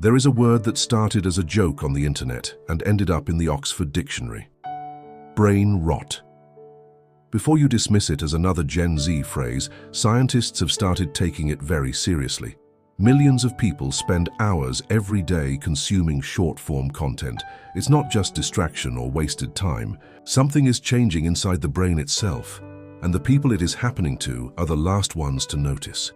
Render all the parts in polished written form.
There is a word that started as a joke on the internet and ended up in the Oxford Dictionary. Brain rot. Before you dismiss it as another Gen Z phrase, scientists have started taking it very seriously. Millions of people spend hours every day consuming short-form content. It's not just distraction or wasted time. Something is changing inside the brain itself, and the people it is happening to are the last ones to notice.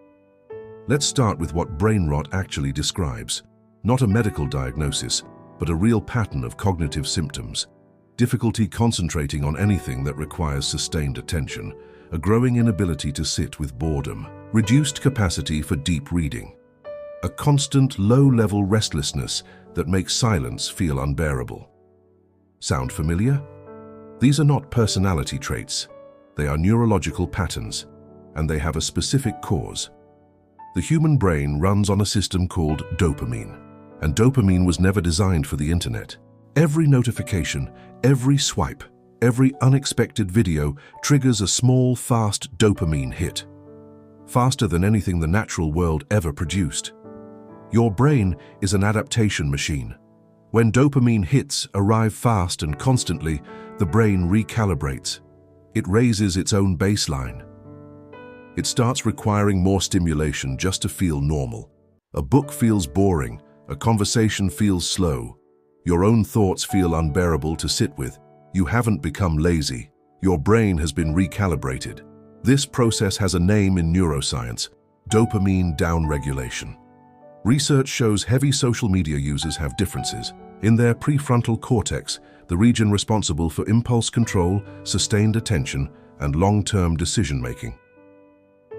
Let's start with what brain rot actually describes. Not a medical diagnosis, but a real pattern of cognitive symptoms. Difficulty concentrating on anything that requires sustained attention, a growing inability to sit with boredom, reduced capacity for deep reading, a constant low-level restlessness that makes silence feel unbearable. Sound familiar? These are not personality traits. They are neurological patterns, and they have a specific cause. The human brain runs on a system called dopamine, and dopamine was never designed for the internet. Every notification, every swipe, every unexpected video triggers a small, fast dopamine hit. Faster than anything the natural world ever produced. Your brain is an adaptation machine. When dopamine hits arrive fast and constantly, the brain recalibrates. It raises its own baseline. It starts requiring more stimulation just to feel normal. A book feels boring, a conversation feels slow. Your own thoughts feel unbearable to sit with. You haven't become lazy. Your brain has been recalibrated. This process has a name in neuroscience: dopamine downregulation. Research shows heavy social media users have differences in their prefrontal cortex, the region responsible for impulse control, sustained attention, and long-term decision-making.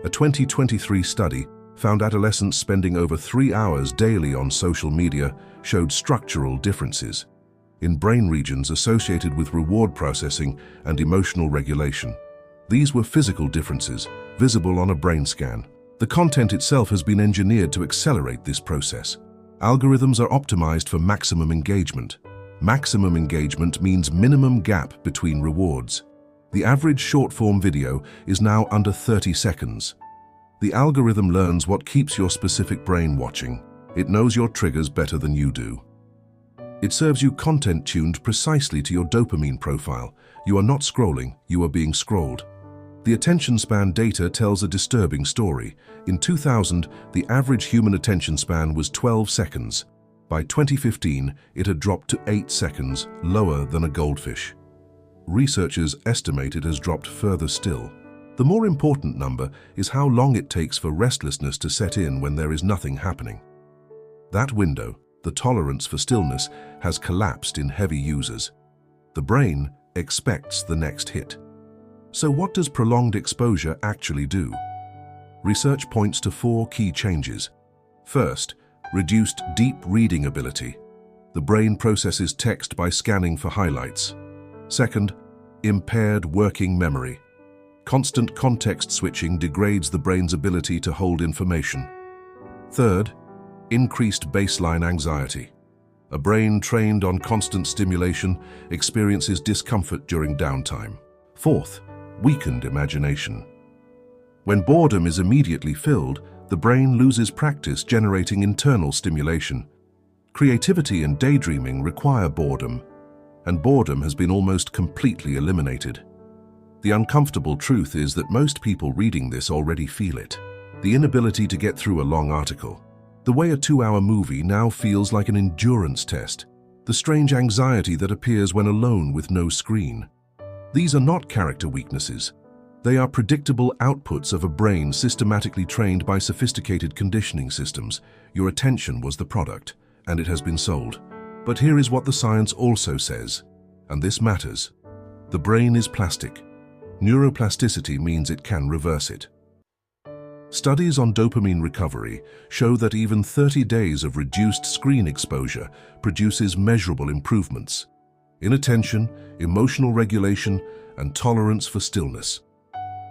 A 2023 study found adolescents spending over 3 hours daily on social media showed structural differences in brain regions associated with reward processing and emotional regulation. These were physical differences, visible on a brain scan. The content itself has been engineered to accelerate this process. Algorithms are optimized for maximum engagement. Maximum engagement means minimum gap between rewards. The average short-form video is now under 30 seconds. The algorithm learns what keeps your specific brain watching. It knows your triggers better than you do. It serves you content tuned precisely to your dopamine profile. You are not scrolling, you are being scrolled. The attention span data tells a disturbing story. In 2000, the average human attention span was 12 seconds. By 2015, it had dropped to 8 seconds, lower than a goldfish. Researchers estimate it has dropped further still. The more important number is how long it takes for restlessness to set in when there is nothing happening. That window, the tolerance for stillness, has collapsed in heavy users. The brain expects the next hit. So what does prolonged exposure actually do? Research points to 4 key changes. First, reduced deep reading ability. The brain processes text by scanning for highlights. Second, impaired working memory. Constant context switching degrades the brain's ability to hold information. Third, increased baseline anxiety. A brain trained on constant stimulation experiences discomfort during downtime. Fourth, weakened imagination. When boredom is immediately filled, the brain loses practice generating internal stimulation. Creativity and daydreaming require boredom, and boredom has been almost completely eliminated. The uncomfortable truth is that most people reading this already feel it. The inability to get through a long article. The way a 2-hour movie now feels like an endurance test. The strange anxiety that appears when alone with no screen. These are not character weaknesses. They are predictable outputs of a brain systematically trained by sophisticated conditioning systems. Your attention was the product, and it has been sold. But here is what the science also says, and this matters. The brain is plastic. Neuroplasticity means it can reverse it. Studies on dopamine recovery show that even 30 days of reduced screen exposure produces measurable improvements in attention, emotional regulation, and tolerance for stillness.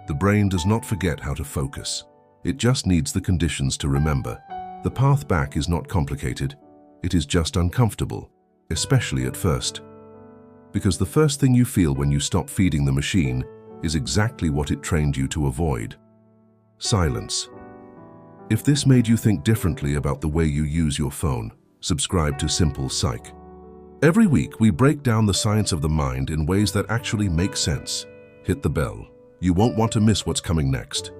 The brain does not forget how to focus. It just needs the conditions to remember. The path back is not complicated. It is just uncomfortable, especially at first. Because the first thing you feel when you stop feeding the machine is exactly what it trained you to avoid: silence. If this made you think differently about the way you use your phone, subscribe to SimplePsych. Every week, we break down the science of the mind in ways that actually make sense. Hit the bell. You won't want to miss what's coming next.